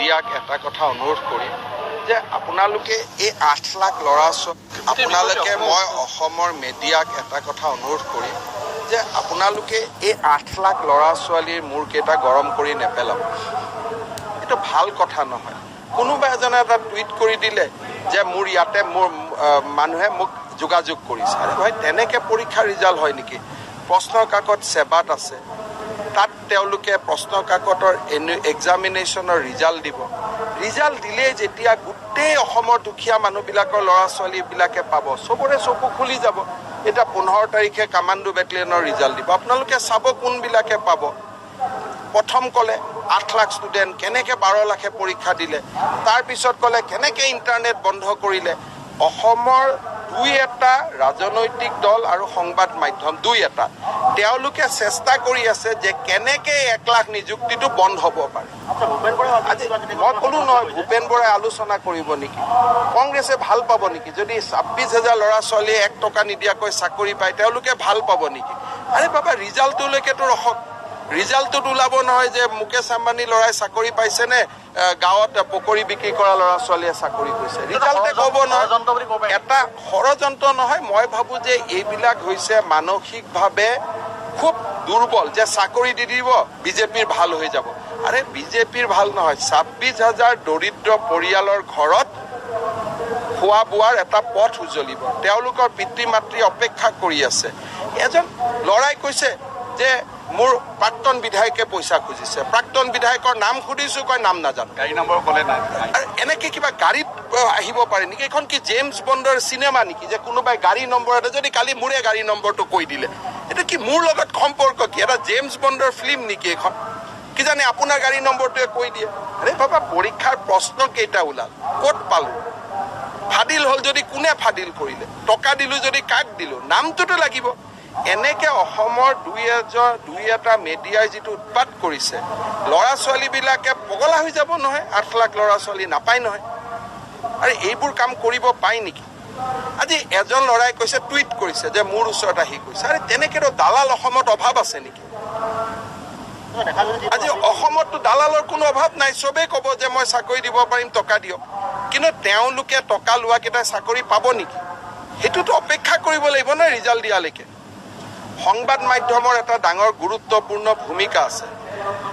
মিডিয়াক এটা কথা অনুৰোধ কৰিম যে আপোনালোকে এই 8 লাখ ল'ৰা আপোনালোকে মই অসমৰ মিডিয়াক এটা কথা অনুৰোধ কৰিম যে আপোনালোকে এই 8 লাখ ল'ৰা ছোৱালীৰ মূৰকেইটা গৰম কৰি নেপেলাব। এইটো ভাল কথা নহয়। কোনোবা এজনে এটা টুইট কৰি দিলে যে মোৰ ইয়াতে মোৰ মানুহে মোক যোগাযোগ কৰিছে। আৰে ভাই, তেনেকৈ পৰীক্ষা ৰিজাল্ট হয় নেকি? প্ৰশ্ন কাকত সেৱাত আছে, তাত তেওঁলোকে প্ৰশ্ন কাকতৰ এক্সামিনেশ্যনৰ ৰিজাল্ট দিব। ৰিজাল্ট দিলে যেতিয়া গোটেই অসমৰ দুখীয়া মানুহবিলাকৰ ল'ৰা ছোৱালীবিলাকে পাব, চবৰে চকু খুলি যাব। এতিয়া 15 তাৰিখে কামাণ্ডো বেটেলিয়নৰ ৰিজাল্ট দিব। আপোনালোকে চাব কোনবিলাকে পাব। প্ৰথম ক'লে 8 লাখ ষ্টুডেণ্ট, কেনেকৈ 12 লাখে পৰীক্ষা দিলে। তাৰপিছত ক'লে কেনেকৈ ইণ্টাৰনেট বন্ধ কৰিলে। অসমৰ 2-এটা ৰাজনৈতিক দল আৰু সংবাদ মাধ্যম 2-এটা তেওঁলোকে চেষ্টা কৰি আছে যে কেনেকৈ 1 লাখ নিযুক্তিটো বন্ধ হ'ব পাৰে। মই ক'লো নহয়, ভূপেন বৰাই আলোচনা কৰিব নেকি? কংগ্ৰেছে ভাল পাব নেকি যদি 26,000 ল'ৰা ছোৱালীয়ে 1 টকা নিদিয়াকৈ চাকৰি পায়? তেওঁলোকে ভাল পাব নেকি? আৰে বাবা, ৰিজাল্টটোলৈকেতো ৰখক। ৰিজাল্টটোত ওলাব নহয় যে মুকেশ আম্বানী ল'ৰাই চাকৰি পাইছেনে গাঁৱত পকৰি বিক্ৰী কৰা ল'ৰা ছোৱালীয়ে চাকৰি কৰিছে। ৰিজাল্টে ক'ব নহয়। এটা ষড়যন্ত্ৰ নহয়। মই ভাবোঁ যে এইবিলাক হৈছে মানসিকভাৱে খুব দুৰ্বল, যে চাকৰি দি দিব বিজেপিৰ ভাল হৈ যাব। আৰে বিজেপিৰ ভাল নহয়, 26,000 দৰিদ্ৰ পৰিয়ালৰ ঘৰত খোৱা বোৱাৰ এটা পথ উজ্বলিব। তেওঁলোকৰ পিতৃ মাতৃ অপেক্ষা কৰি আছে। এজন ল'ৰাই কৈছে যে মোৰ প্ৰাক্তন বিধায়কে পইচা খুজিছে। প্ৰাক্তন বিধায়কৰ নাম সুধিছোঁ, কয় নাম নাজানো। গাড়ী নম্বৰ ক'লে নাই। আৰু এনেকৈ কিবা গাড়ীত আহিব পাৰে নেকি? এইখন কি জেমছ বণ্ডৰ চিনেমা নেকি যে কোনোবাই গাড়ী নম্বৰ এটা যদি কালি মোৰে গাড়ী নম্বৰটো কৈ দিলে, এইটো কি মোৰ লগত সম্পৰ্ক কি? এটা জেমছ বণ্ডৰ ফিল্ম নেকি এইখন? কি জানে আপোনাৰ গাড়ী নম্বৰটোৱে কৈ দিয়ে। আৰে বাবা, পৰীক্ষাৰ প্ৰশ্ন কেইটা ওলাল, ক'ত পালোঁ? ফাদিল হ'ল যদি কোনে ফাদিল কৰিলে? টকা দিলোঁ যদি কাক দিলোঁ? নামটোতো লাগিব। এনেকৈ অসমৰ 2-এটা মিডিয়াই যিটো উৎপাত কৰিছে, ল'ৰা ছোৱালীবিলাকে পগলা হৈ যাব নহয়। 8 লাখ ল'ৰা ছোৱালী নাপায় নহয়। আৰু এইবোৰ কাম কৰিব পায় নেকি? আজি এজন ল'ৰাই কৈছে, টুইট কৰিছে যে মোৰ ওচৰত আহি কৈছে। আৰে তেনেকৈতো দালাল অসমত অভাৱ আছে নেকি? আজি অসমততো দালালৰ কোনো অভাৱ নাই। চবেই ক'ব যে মই চাকৰি দিব পাৰিম, টকা দিয়ক। কিন্তু তেওঁলোকে টকা লোৱাকেইটাই চাকৰি পাব নেকি? সেইটোতো অপেক্ষা কৰিব লাগিব নহয় ৰিজাল্ট দিয়ালৈকে। সংবাদ মাধ্যমৰ এটা ডাঙৰ গুৰুত্বপূৰ্ণ ভূমিকা আছে।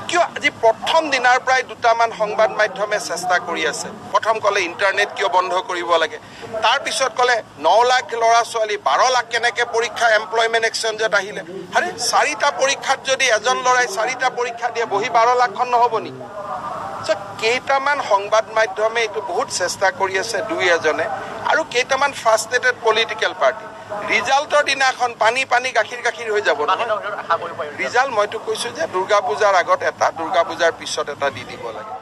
কিয় আজি প্ৰথম দিনাৰ পৰাই 2টামান সংবাদ মাধ্যমে চেষ্টা কৰি আছে। প্ৰথম ক'লে ইণ্টাৰনেট কিয় বন্ধ কৰিব লাগে, তাৰপিছত ক'লে 9 লাখ ল'ৰা ছোৱালী 12 লাখ কেনেকৈ পৰীক্ষা এমপ্লয়মেণ্ট এক্সচেঞ্জত আহিলে। আৰে 4টা পৰীক্ষাত যদি এজন ল'ৰাই 4টা পৰীক্ষা দিয়ে, বহি 12 লাখখন নহ'ব নেকি? কেইটামান সংবাদ মাধ্যমে এইটো বহুত চেষ্টা কৰি আছে, 2-এজনে, আৰু কেইটামান ফ্ৰাষ্ট্ৰেটেড পলিটিকেল পাৰ্টি। ৰিজাল্টৰ দিনাখন পানী গাখীৰ হৈ যাব নহয়। ৰিজাল্ট মইতো কৈছোঁ যে দুৰ্গা পূজাৰ আগত এটা, দুৰ্গা পূজাৰ পিছত এটা দি দিব লাগে।